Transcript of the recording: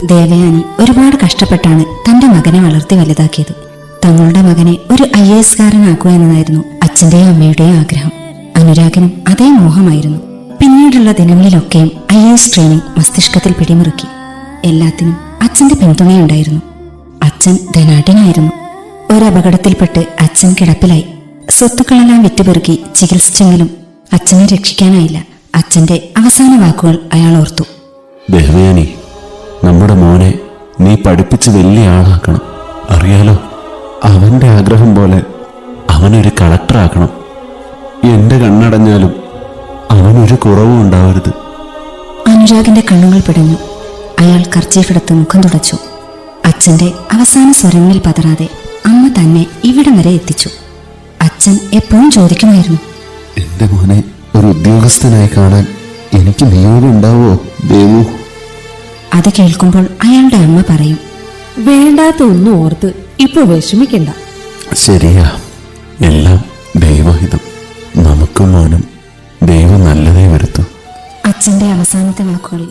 ദേവയാനി ഒരുപാട് കഷ്ടപ്പെട്ടാണ് തന്റെ മകനെ വളർത്തി വലുതാക്കിയത്. തങ്ങളുടെ മകനെ ഒരു IAS കാരനാക്കുക എന്നതായിരുന്നു അച്ഛന്റെയും അമ്മയുടെയും ആഗ്രഹം. അനുരാഗിനും അതേ മോഹമായിരുന്നു. പിന്നീടുള്ള ദിനങ്ങളിലൊക്കെയും IAS ട്രെയിനിങ് മസ്തിഷ്കത്തിൽ പിടിമുറുക്കി. എല്ലാത്തിനും അച്ഛന്റെ പിന്തുണയുണ്ടായിരുന്നു. അച്ഛൻ ധനാഢ്യനായിരുന്നു. ഒരപകടത്തിൽപ്പെട്ട് അച്ഛൻ കിടപ്പിലായി. സ്വത്തുക്കളെല്ലാം വിറ്റുപെറുക്കി ചികിത്സിച്ചെങ്കിലും അച്ഛനെ രക്ഷിക്കാനായില്ല. അച്ഛന്റെ അവസാന വാക്കുകൾ അയാൾ ഓർത്തു. ദേവയാനി, നമ്മുടെ മോനെ നീ പഠിപ്പിച്ച് വലിയ ആളാക്കണം. അറിയാലോ, അവന്റെ ആഗ്രഹം പോലെ അവനൊരു കളക്ടറാക്കണം. എന്റെ കണ്ണടഞ്ഞാലും അവനൊരു കുറവും ഉണ്ടാവരുത്. അനുരാഗിന്റെ കണ്ണുകൾ പിടഞ്ഞു. അയാൾ കർച്ചീഫെടുത്ത് മുഖം തുടച്ചു. അച്ഛന്റെ അവസാന സ്വരങ്ങളിൽ പതറാതെ അമ്മ തന്നെ ഇവിടം വരെ എത്തിച്ചു. അച്ഛൻ എപ്പോഴും ചോദിക്കുമായിരുന്നു, എന്റെ മോനെ ഒരു ഉദ്യോഗസ്ഥനായി കാണാൻ എനിക്ക് നിയോഗമുണ്ടാവോ ദേവു? അത് കേൾക്കുമ്പോൾ അയാളുടെ അമ്മ പറയും, വേണ്ടാത്ത ഒന്നും ഓർത്ത് ഇപ്പൊ വിഷമിക്കണ്ട. ശരിയാ, എല്ലാം ദൈവഹിതം. നമുക്കും മോനും ദൈവം നല്ലതേ വരുത്തൂ. അച്ഛന്റെ അവസാനത്തെ വാക്കുകളിൽ